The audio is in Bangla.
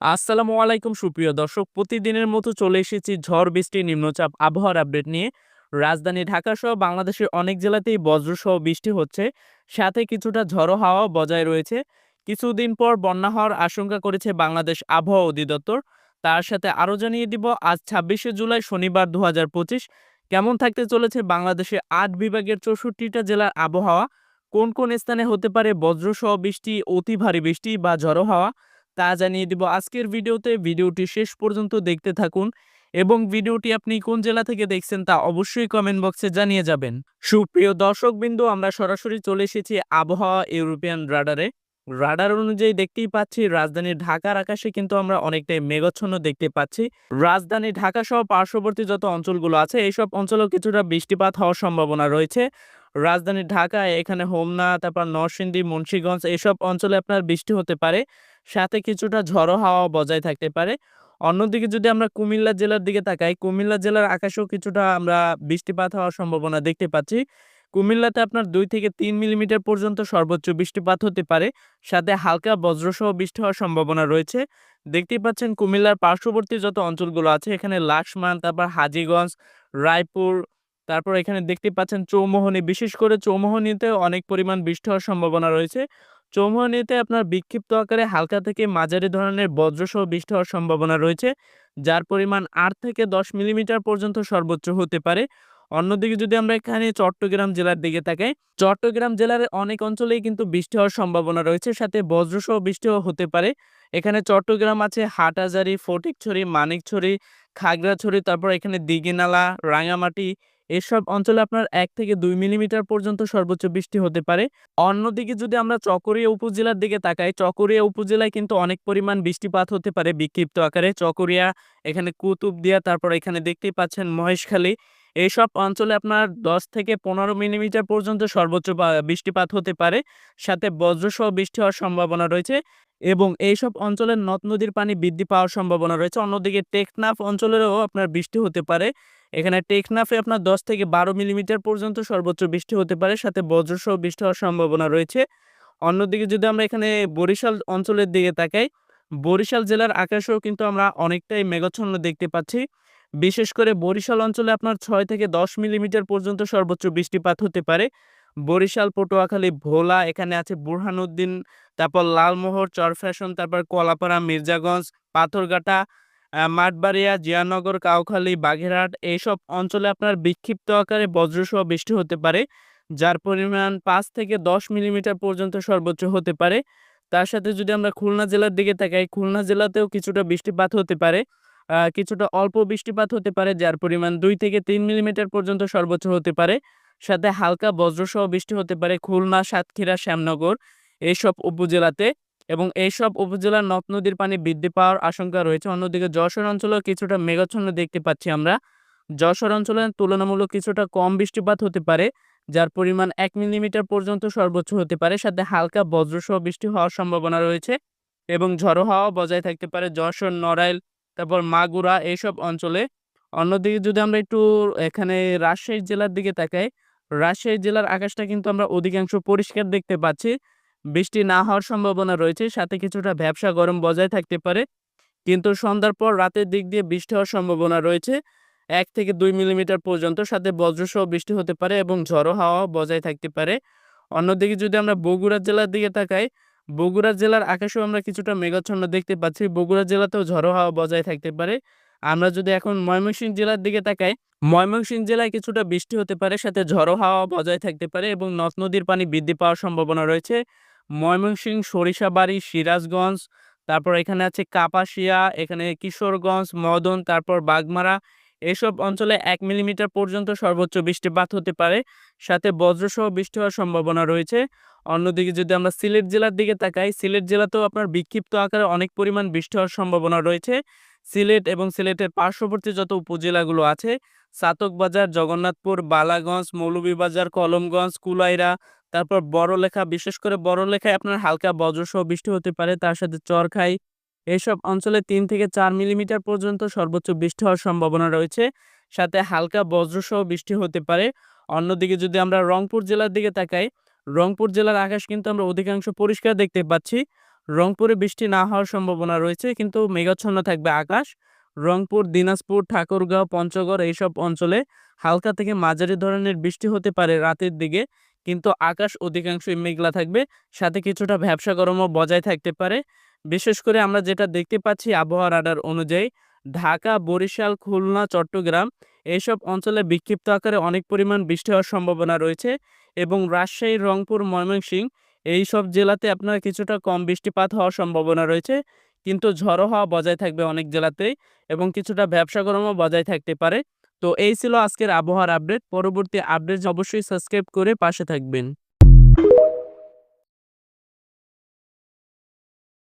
আসসালামু আলাইকুম সুপ্রিয় দর্শক, প্রতিদিনের মতো চলে এসেছি ঝড় বৃষ্টি নিম্নচাপ আবহাওয়ার আপডেট নিয়ে। রাজধানী ঢাকা সহ বাংলাদেশের অনেক জেলাতেই বজ্রসহ বৃষ্টি হচ্ছে, সাথে কিছুটা ঝড়ো হাওয়া বজায় রয়েছে। কিছুদিন পর বন্যা হওয়ার আশঙ্কা করেছে বাংলাদেশ আবহাওয়া অধিদপ্তর। তার সাথে আরও জানিয়ে দিব আজ ২৬শে জুলাই শনিবার ২০২৫ কেমন থাকতে চলেছে বাংলাদেশের ৮ বিভাগের ৬৪টা জেলার আবহাওয়া, কোন কোন স্থানে হতে পারে বজ্রসহ বৃষ্টি, অতি ভারী বৃষ্টি বা ঝড়ো হাওয়া, তা জানিয়ে দিব আজকের ভিডিওতে। ভিডিওটি শেষ পর্যন্ত দেখতে থাকুন এবং ভিডিওটি আপনি কোন জেলা থেকে দেখছেন তা অবশ্যই কমেন্ট বক্সে জানিয়ে যাবেন। সুপ্রিয় দর্শকবৃন্দ, আমরা সরাসরি চলে এসেছি আবহাওয়া ইউরোপিয়ান রাডারে। রাডার অনুযায়ী দেখতেই পাচ্ছি রাজধানী ঢাকার আকাশে কিন্তু আমরা অনেকটাই মেঘাচ্ছন্ন দেখতে পাচ্ছি। রাজধানী ঢাকা সহ পার্শ্ববর্তী যত অঞ্চলগুলো আছে এইসব অঞ্চলেও কিছুটা বৃষ্টিপাত হওয়ার সম্ভাবনা রয়েছে। রাজধানী ঢাকা, এখানে হোমনা, তারপর নরসিংদী, মুন্সিগঞ্জ এসব অঞ্চলে আপনার বৃষ্টি হতে পারে, সাথে কিছুটা ঝড়ো হাওয়া বজায় থাকতে পারে। অন্যদিকে যদি আমরা কুমিল্লা জেলার দিকে তাকাই, কুমিল্লা জেলার আকাশেও কিছুটা আমরা বৃষ্টিপাত হওয়ার সম্ভাবনা দেখতে পাচ্ছি। কুমিল্লাতে আপনার ২ থেকে ৩ মিলিমিটার পর্যন্ত সর্বোচ্চ বৃষ্টিপাত হতে পারে, সাথে হালকা বজ্রসহ বৃষ্টি হওয়ার সম্ভাবনা রয়েছে। দেখতেই পাচ্ছেন কুমিল্লার পার্শ্ববর্তী যত অঞ্চলগুলো আছে এখানে লাকসমান, তারপর হাজীগঞ্জ, রায়পুর, তারপর এখানে দেখতে পাচ্ছেন চৌমোহনী, বিশেষ করে চৌমোহনীতেও অনেক পরিমাণ বৃষ্টি হওয়ার সম্ভাবনা রয়েছে। চৌমুহনীতে আপনার বিক্ষিপ্ত আকারে হালকা থেকে মাঝারি ধরনের বজ্রসহ বৃষ্টি হওয়ার সম্ভাবনা রয়েছে, যার পরিমাণ ৮ থেকে ১০ মিলিমিটার পর্যন্ত সর্বোচ্চ হতে পারে। অন্যদিকে যদি আমরা এখানে চট্টগ্রাম জেলার দিকে তাকাই, চট্টগ্রাম জেলার অনেক অঞ্চলেই কিন্তু বৃষ্টি হওয়ার সম্ভাবনা রয়েছে, সাথে বজ্রসহ বৃষ্টিও হতে পারে। এখানে চট্টগ্রাম আছে হাটহাজারী, ফটিকছড়ি, মানিকছড়ি, খাগড়াছড়ি, তারপর এখানে দীঘিনালা, রাঙামাটি এসব অঞ্চলে আপনার ১ থেকে ২ মিলিমিটার পর্যন্ত সর্বোচ্চ বৃষ্টি হতে পারে। অন্যদিকে যদি আমরা চকরিয়া উপজেলার দিকে তাকাই, চকরিয়া উপজেলায় কিন্তু অনেক পরিমাণ বৃষ্টিপাত হতে পারে বিক্ষিপ্ত আকারে। চকরিয়া, এখানে কুতুবদিয়া, তারপর এখানে দেখতেই পাচ্ছেন মহেশখালী, এইসব অঞ্চলে আপনার ১০ থেকে ১৫ মিলিমিটার পর্যন্ত সর্বোচ্চ বৃষ্টিপাত হতে পারে, সাথে বজ্রসহ বৃষ্টি হওয়ার সম্ভাবনা রয়েছে এবং এইসব অঞ্চলের নদ-নদীর পানি বৃদ্ধি পাওয়ার সম্ভাবনা রয়েছে। অন্যদিকে টেকনাফ অঞ্চলেরও আপনার বৃষ্টি হতে পারে। এখানে টেকনাফে আপনার ১০ থেকে ১২ মিলিমিটার পর্যন্ত সর্বোচ্চ বৃষ্টি হতে পারে, সাথে বজ্রসহ বৃষ্টি হওয়ার সম্ভাবনা রয়েছে। অন্যদিকে যদি আমরা এখানে বরিশাল অঞ্চলের দিকে তাকাই, বরিশাল জেলার আকাশেও কিন্তু আমরা অনেকটাই মেঘাচ্ছন্ন দেখতে পাচ্ছি। বিশেষ করে বরিশাল অঞ্চলে আপনার ৬ থেকে ১০ মিলিমিটার পর্যন্ত সর্বোচ্চ বৃষ্টিপাত হতে পারে। বরিশাল, পটুয়াখালী, ভোলা, এখানে আছে বুরহানুদ্দিন, তারপর লালমোহর, চরফ্যাশন, তারপর কলাপাড়া, মির্জাগঞ্জ, পাথরঘাটা, মাঠবাড়িয়া, জিয়ানগর, কাউখালী, বাগেরহাট এইসব অঞ্চলে আপনার বিক্ষিপ্ত আকারে বজ্রসহ বৃষ্টি হতে পারে, যার পরিমাণ ৫ থেকে ১০ মিলিমিটার পর্যন্ত সর্বোচ্চ হতে পারে। তার সাথে যদি আমরা খুলনা জেলার দিকে তাকাই, খুলনা জেলাতেও কিছুটা বৃষ্টিপাত হতে পারে। কিছুটা অল্প বৃষ্টিপাত হতে পারে, যার পরিমাণ ২ থেকে ৩ মিলিমিটার পর্যন্ত সর্বোচ্চ হতে পারে, সাথে হালকা বজ্রসহ বৃষ্টি হতে পারে খুলনা, সাতক্ষীরা, শ্যামনগর এইসব উপজেলাতে এবং এইসব উপজেলার নদ-নদীর পানি বৃদ্ধি পাওয়ার আশঙ্কা রয়েছে। অন্যদিকে যশোর অঞ্চলেও কিছুটা মেঘাচ্ছন্ন দেখতে পাচ্ছি আমরা। যশোর অঞ্চলে তুলনামূলক কিছুটা কম বৃষ্টিপাত হতে পারে, যার পরিমাণ ১ মিলিমিটার পর্যন্ত সর্বোচ্চ হতে পারে, সাথে হালকা বজ্রসহ বৃষ্টি হওয়ার সম্ভাবনা রয়েছে এবং ঝড়ো হাওয়া বজায় থাকতে পারে যশোর, নড়াইল, তারপর মাগুরা এইসব অঞ্চলে। অন্যদিকে যদি আমরা একটু এখানে রাজশাহী জেলার দিকে তাকাই, রাজশাহী জেলার আকাশটা কিন্তু আমরা অধিকাংশ পরিষ্কার দেখতে পাচ্ছি। বৃষ্টি না হওয়ার সম্ভাবনা রয়েছে, সাথে কিছুটা ভ্যাপসা গরম বজায় থাকতে পারে। কিন্তু সন্ধ্যার পর রাতের দিক দিয়ে বৃষ্টি হওয়ার সম্ভাবনা রয়েছে ১ থেকে ২ মিলিমিটার পর্যন্ত, সাথে বজ্রসহ বৃষ্টি হতে পারে এবং ঝড়ো হাওয়াও বজায় থাকতে পারে। অন্যদিকে যদি আমরা বগুড়া জেলার দিকে তাকাই, বগুড়া জেলার আকাশেও আমরা কিছুটা মেঘাচ্ছন্ন দেখতে পাচ্ছি। বগুড়া জেলাতেও ঝড়ো হাওয়া বজায় থাকতে পারে। আমরা যদি এখন ময়মনসিংহ জেলার দিকে তাকাই, ময়মনসিংহ জেলায় কিছুটা বৃষ্টি হতে পারে, সাথে ঝড়ো হাওয়া বজায় থাকতে পারে এবং নদ-নদীর পানি বৃদ্ধি পাওয়ার সম্ভাবনা রয়েছে। ময়মনসিংহ, সরিষাবাড়ি, সিরাজগঞ্জ, তারপর এখানে আছে কাপাসিয়া, এখানে কিশোরগঞ্জ, মদন, তারপর বাগমারা এসব অঞ্চলে ১ মিলিমিটার পর্যন্ত সর্বোচ্চ বৃষ্টিপাত হতে পারে, সাথে বজ্রসহ বৃষ্টি হওয়ার সম্ভাবনা রয়েছে। অন্যদিকে যদি আমরা সিলেট জেলার দিকে তাকাই, সিলেট জেলাতেও আপনার বিক্ষিপ্ত আকারে অনেক পরিমাণ বৃষ্টি হওয়ার সম্ভাবনা রয়েছে। সিলেট এবং সিলেটের পার্শ্ববর্তী যত উপজেলাগুলো আছে, চাতকবাজার, জগন্নাথপুর, বালাগঞ্জ, মৌলভীবাজার, কলমগঞ্জ, কুলাইড়া, তারপর বড়লেখা, বিশেষ করে বড়লেখায় আপনার হালকা বজ্রসহ বৃষ্টি হতে পারে, তার সাথে চরখাই এসব অঞ্চলে ৩ থেকে ৪ মিলিমিটার পর্যন্ত সর্বোচ্চ বৃষ্টি হওয়ার সম্ভাবনা রয়েছে, সাথে হালকা বজ্রসহ বৃষ্টি হতে পারে। অন্যদিকে যদি আমরা রংপুর জেলার দিকে তাকাই, রংপুর জেলার আকাশ কিন্তু আমরা অধিকাংশ পরিষ্কার দেখতে পাচ্ছি। রংপুরে বৃষ্টি না হওয়ার সম্ভাবনা রয়েছে কিন্তু মেঘাচ্ছন্ন থাকবে আকাশ। রংপুর, দিনাজপুর, ঠাকুরগাঁও, পঞ্চগড় এইসব অঞ্চলে হালকা থেকে মাঝারি ধরনের বৃষ্টি হতে পারে রাতের দিকে, কিন্তু আকাশ অধিকাংশই মেঘলা থাকবে, সাথে কিছুটা ভ্যাপসা গরমও বজায় থাকতে পারে। বিশেষ করে আমরা যেটা দেখতে পাচ্ছি আবহাওয়া রাডার অনুযায়ী ঢাকা, বরিশাল, খুলনা, চট্টগ্রাম এইসব অঞ্চলে বিক্ষিপ্ত আকারে অনেক পরিমাণ বৃষ্টি হওয়ার সম্ভাবনা রয়েছে এবং রাজশাহী, রংপুর, ময়মনসিংহ এইসব জেলাতে আপনার কিছুটা কম বৃষ্টিপাত হওয়ার সম্ভাবনা রয়েছে, কিন্তু ঝড়ো হাওয়া বজায় থাকবে অনেক জেলাতেই এবং কিছুটা ভ্যাপসা গরমও বজায় থাকতে পারে। তো এই ছিল আজকের আবহাওয়ার আপডেট। পরবর্তী আপডেট অবশ্যই সাবস্ক্রাইব করে পাশে থাকবেন।